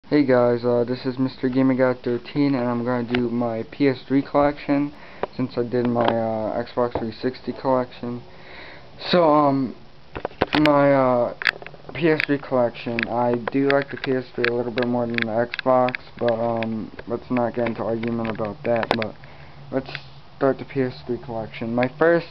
Hey guys, this is Mr. GamerGuy13 and I'm going to do my PS3 collection since I did my Xbox 360 collection. So, my PS3 collection, I do like the PS3 a little bit more than the Xbox, but let's not get into argument about that, but let's start the PS3 collection. My first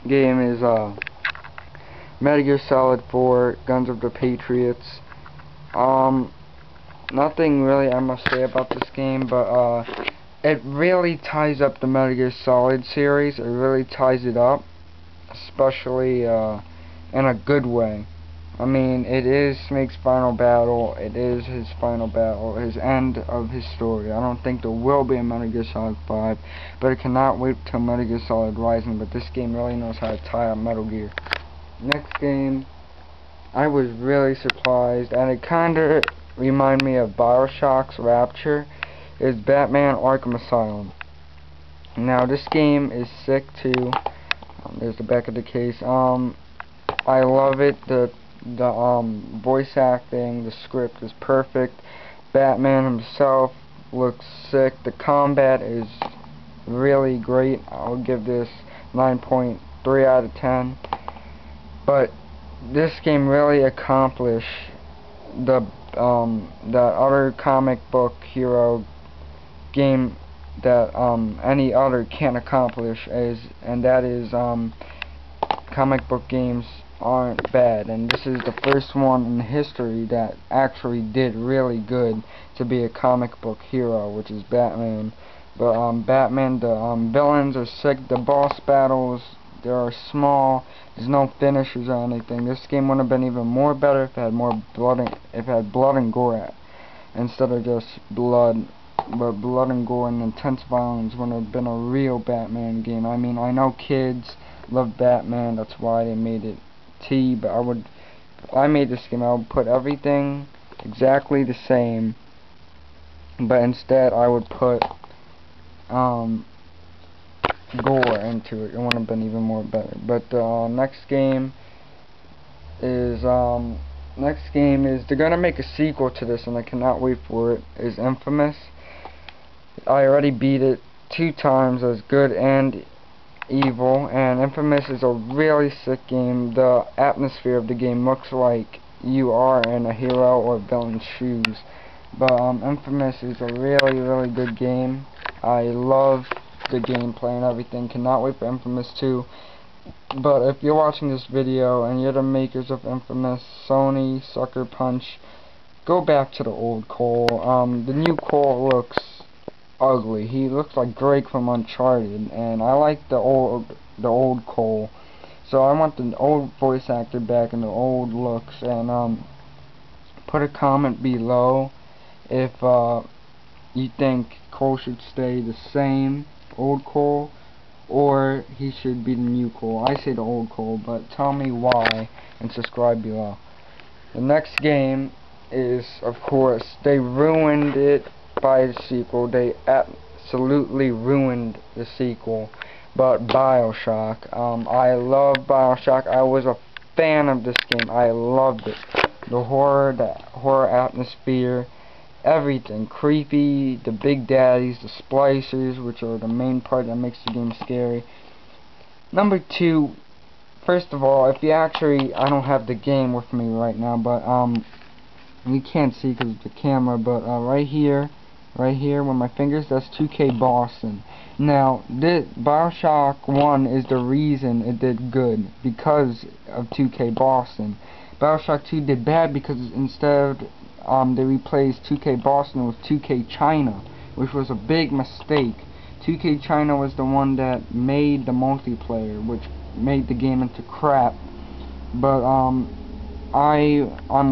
game is Metal Gear Solid 4, Guns of the Patriots. Nothing really I must say about this game, but it really ties up the Metal Gear Solid series. It really ties it up, especially in a good way. I mean, it is Snake's final battle. It is his final battle, his end of his story. I don't think there will be a Metal Gear Solid 5, but I cannot wait till Metal Gear Solid Rising. But this game really knows how to tie up Metal Gear. Next game, I was really surprised, and it kinda remind me of BioShock's Rapture, is Batman Arkham Asylum. Now this game is sick too. There's the back of the case. I love it. The voice acting, the script is perfect. Batman himself looks sick. The combat is really great. I'll give this 9.3 out of 10. But this game really accomplished the other comic book hero game that any other can't accomplish, and that is comic book games aren't bad, and this is the first one in history that actually did really good to be a comic book hero, which is Batman. But Batman, the villains are sick, the boss battles, they are small, there's no finishers or anything. This game would have been even more better if it had more blood and gore instead of just blood. But blood and gore and intense violence would have been a real Batman game. I mean, I know kids love Batman, that's why they made it T, but if I made this game, I would put everything exactly the same, but instead I would put gore into it. It would have been even more better. But the next game is they're gonna make a sequel to this, and I cannot wait for it. Is Infamous. I already beat it 2 times as good and evil, and Infamous is a really sick game. The atmosphere of the game looks like you are in a hero or villain's shoes. But Infamous is a really good game. I love the gameplay and everything. Cannot wait for Infamous 2. But if you're watching this video and you're the makers of Infamous, Sony, Sucker Punch, go back to the old Cole. The new Cole looks ugly. He looks like Drake from Uncharted, and I like the old Cole. So I want the old voice actor back and the old looks. And put a comment below if you think Cole should stay the same, old Cole, or he should be the new Cole. I say the old Cole, but tell me why and subscribe below. The next game is, of course, they ruined it by the sequel. They absolutely ruined the sequel. But BioShock, I love BioShock. I was a fan of this game. I loved it. The horror atmosphere, everything creepy, the big daddies, the splicers, which are the main part that makes the game scary. Number 2, first of all, if you actually, I don't have the game with me right now, but you can't see because of the camera, but right here with my fingers, that's 2K Boston. Now, BioShock 1 is the reason it did good, because of 2K Boston. BioShock 2 did bad because instead they replaced 2K Boston with 2K China, which was a big mistake. 2K China was the one that made the multiplayer, which made the game into crap. But I'm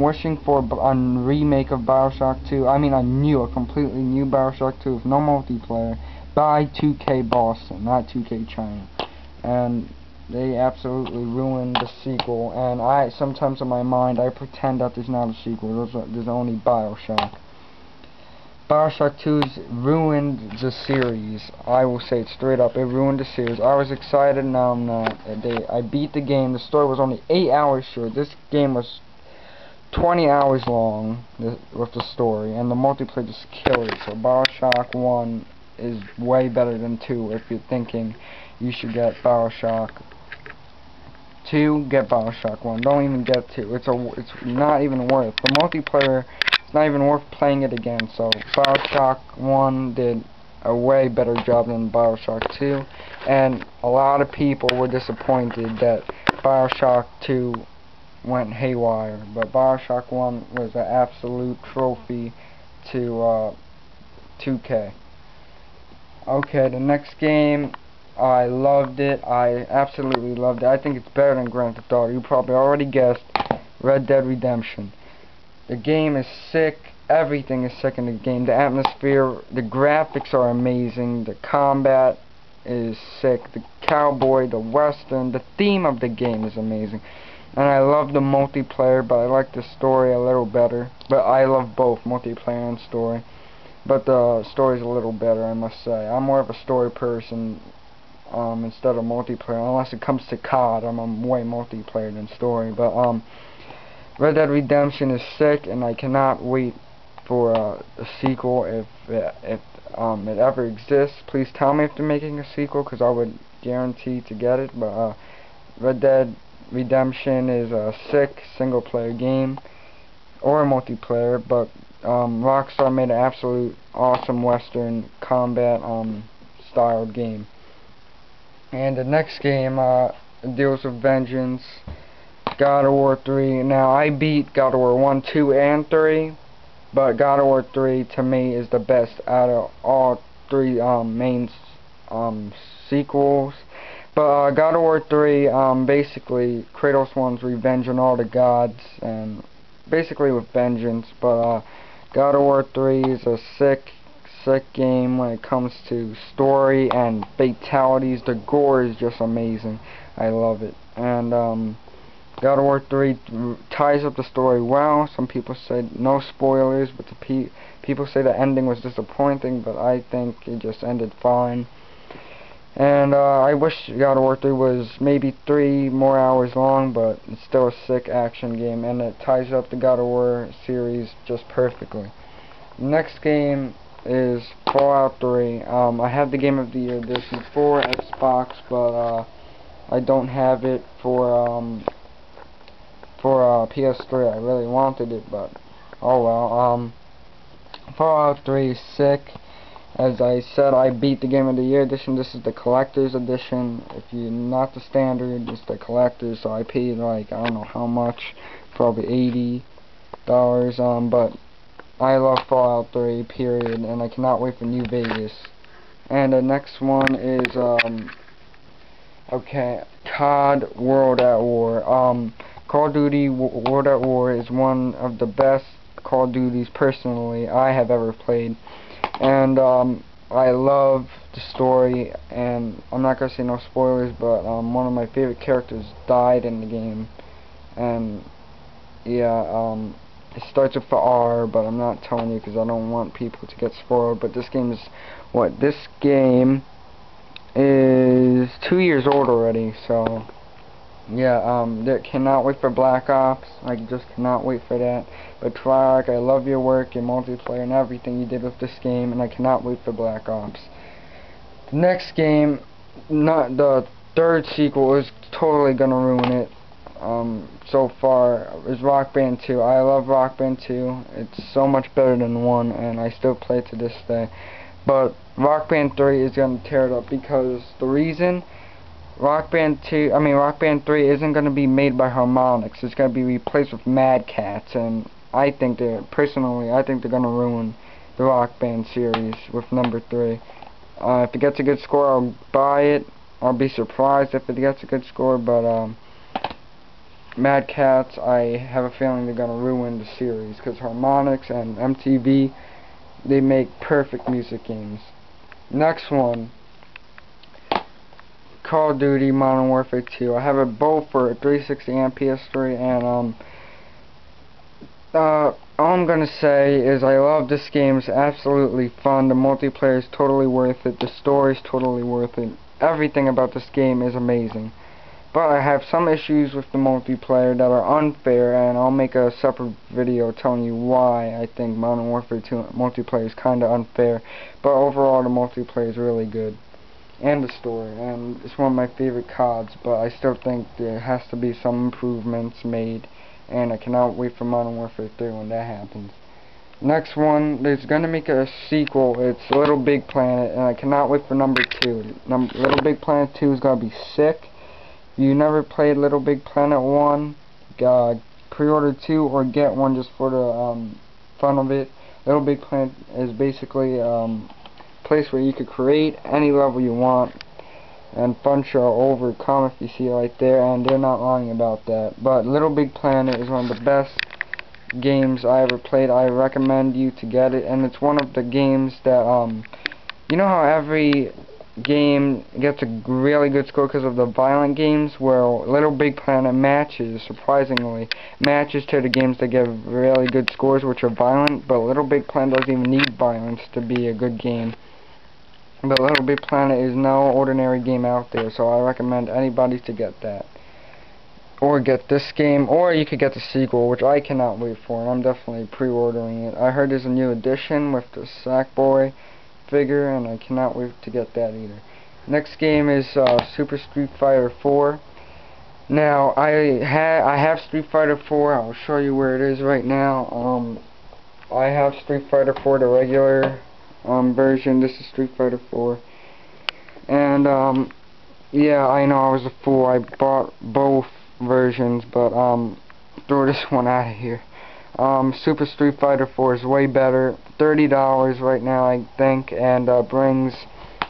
wishing for a remake of BioShock 2. I mean, a completely new BioShock 2 with no multiplayer by 2K Boston, not 2K China. And they absolutely ruined the sequel, and sometimes in my mind I pretend that there's not a sequel. There's only BioShock. BioShock 2's ruined the series. I will say it straight up. It ruined the series. I was excited, now I'm not. I beat the game. The story was only 8 hours short. This game was 20 hours long with the story, and the multiplayer just killed it. So Bioshock 1 is way better than 2. If you're thinking you should get Bioshock 2, get Bioshock 1. Don't even get 2. It's not even worth. The multiplayer, it's not even worth playing it again. So Bioshock 1 did a way better job than Bioshock 2, and a lot of people were disappointed that Bioshock 2 went haywire, but Bioshock 1 was an absolute trophy to 2K. Okay, the next game, I loved it. I absolutely loved it. I think it's better than Grand Theft Auto. You probably already guessed. Red Dead Redemption. The game is sick. Everything is sick in the game. The atmosphere, the graphics are amazing. The combat is sick. The cowboy, the western, the theme of the game is amazing. And I love the multiplayer, but I like the story a little better. But I love both multiplayer and story. But the story's a little better, I must say. I'm more of a story person instead of multiplayer. Unless it comes to COD, I'm way multiplayer than story. But Red Dead Redemption is sick, and I cannot wait for a sequel if it ever exists. Please tell me if they're making a sequel, because I would guarantee to get it. But Red Dead Redemption is a sick single-player game or a multiplayer, but Rockstar made an absolute awesome western combat styled game. And the next game deals with vengeance. God of War 3. Now, I beat God of War 1, 2, and 3, but God of War 3 to me is the best out of all three main sequels. But God of War 3, basically, Kratos wants revenge on all the gods, and basically with vengeance. But God of War 3 is a sick game when it comes to story and fatalities. The gore is just amazing. I love it. And God of War 3 ties up the story well. Some people said no spoilers, but the people say the ending was disappointing, but I think it just ended fine. And I wish God of War 3 was maybe 3 more hours long, but it's still a sick action game, and it ties up the God of War series just perfectly. Next game is Fallout 3. I have the Game of the Year edition for Xbox, but I don't have it for PS3. I really wanted it, but oh well. Fallout 3 is sick. As I said, I beat the Game of the Year edition. This is the collector's edition. If you're not the standard, it's the collector's. So I paid like, I don't know how much, probably $80. But I love Fallout 3, period, and I cannot wait for New Vegas. And the next one is okay, COD World at War. Call of Duty World at War is one of the best Call of Duties personally I have ever played. And I love the story, and I'm not going to say no spoilers, but one of my favorite characters died in the game. And yeah, it starts with the R, but I'm not telling you because I don't want people to get spoiled. But this game is, this game is 2 years old already, so yeah, cannot wait for Black Ops. I just cannot wait for that. But Treyarch, I love your work, your multiplayer, and everything you did with this game, and I cannot wait for Black Ops. The next game, not the third sequel, is totally gonna ruin it. So far, is Rock Band 2. I love Rock Band 2. It's so much better than 1, and I still play it to this day. But Rock Band 3 is gonna tear it up, because the reason Rock Band 3 isn't going to be made by Harmonix. It's going to be replaced with Mad Catz, and I think personally, I think they're going to ruin the Rock Band series with number 3. If it gets a good score, I'll buy it. I'll be surprised if it gets a good score, but Mad Catz, I have a feeling they're going to ruin the series, because Harmonix and MTV, they make perfect music games. Next one, Call of Duty Modern Warfare 2. I have it both for 360 and PS3, and all I'm gonna say is I love this game. It's absolutely fun. The multiplayer is totally worth it. The story is totally worth it. Everything about this game is amazing. But I have some issues with the multiplayer that are unfair, and I'll make a separate video telling you why I think Modern Warfare 2 multiplayer is kinda unfair. But overall, the multiplayer is really good. And the story, and it's one of my favorite CODs, but I still think there has to be some improvements made, and I cannot wait for Modern Warfare 3 when that happens. Next one, there's gonna make a sequel. It's Little Big Planet, and I cannot wait for number 2. Little Big Planet 2 is gonna be sick. If you never played Little Big Planet 1, pre-order 2 or get one just for the fun of it. Little Big Planet is basically place where you could create any level you want, and fun shall overcome if you see it right there, and they're not lying about that. But Little Big Planet is one of the best games I ever played. I recommend you to get it, and it's one of the games that you know how every game gets a really good score because of the violent games? Well, Little Big Planet matches, surprisingly, matches to the games that get really good scores which are violent, but Little Big Planet doesn't even need violence to be a good game. But Little Big Planet is no ordinary game out there, so I recommend anybody to get that. Or get this game, or you could get the sequel, which I cannot wait for, and I'm definitely pre-ordering it. I heard there's a new edition with the Sackboy figure, and I cannot wait to get that either. Next game is Super Street Fighter 4. Now, I have Street Fighter 4, I'll show you where it is right now. I have Street Fighter 4, the regular version. This is Street Fighter 4, and yeah, I know I was a fool. I bought both versions, but throw this one out of here. Super Street Fighter 4 is way better. $30 right now, I think, and brings,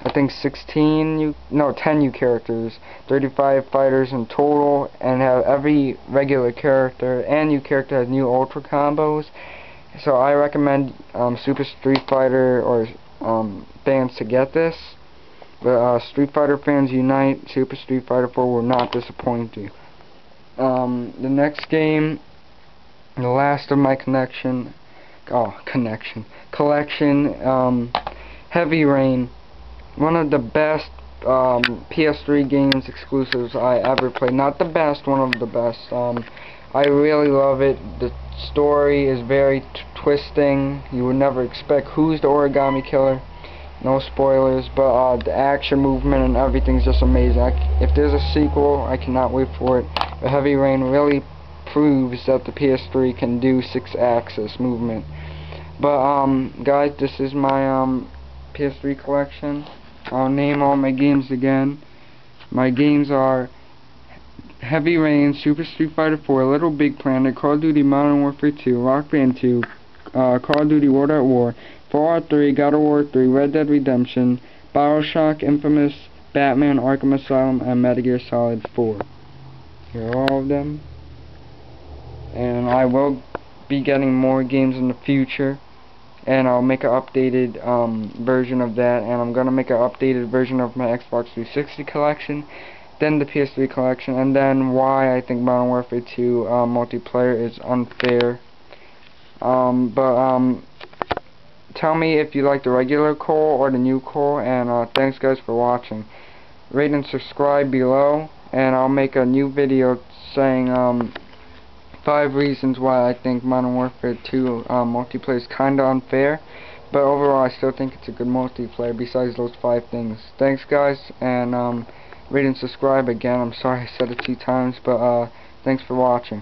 I think, 10 new characters, 35 fighters in total, and have every regular character and new character has new ultra combos. So I recommend Super Street Fighter or fans to get this. But Street Fighter fans unite. Super Street Fighter 4 will not disappoint you. The next game, the last of my collection, Heavy Rain. One of the best PS3 games exclusives I ever played. Not the best, one of the best. I really love it. The story is very twisting. You would never expect who's the origami killer. No spoilers, but the action movement and everything's just amazing. If there's a sequel, I cannot wait for it. But Heavy Rain really proves that the PS3 can do 6-axis movement. But guys, this is my PS3 collection. I'll name all my games again. My games are Heavy Rain, Super Street Fighter 4, Little Big Planet, Call of Duty Modern Warfare 2, Rock Band 2, Call of Duty World at War, Fallout 3, God of War 3, Red Dead Redemption, BioShock, Infamous, Batman, Arkham Asylum, and Metal Gear Solid 4. Here are all of them. And I will be getting more games in the future, and I'll make an updated version of that, and I'm gonna make an updated version of my Xbox 360 collection, then the PS3 collection, and then why I think Modern Warfare 2 multiplayer is unfair. Tell me if you like the regular Cole or the new Cole, and thanks guys for watching. Rate and subscribe below, and I'll make a new video saying 5 reasons why I think Modern Warfare 2 multiplayer is kinda unfair, but overall I still think it's a good multiplayer besides those 5 things. Thanks guys, and rate and subscribe again. I'm sorry I said it 2 times, but thanks for watching.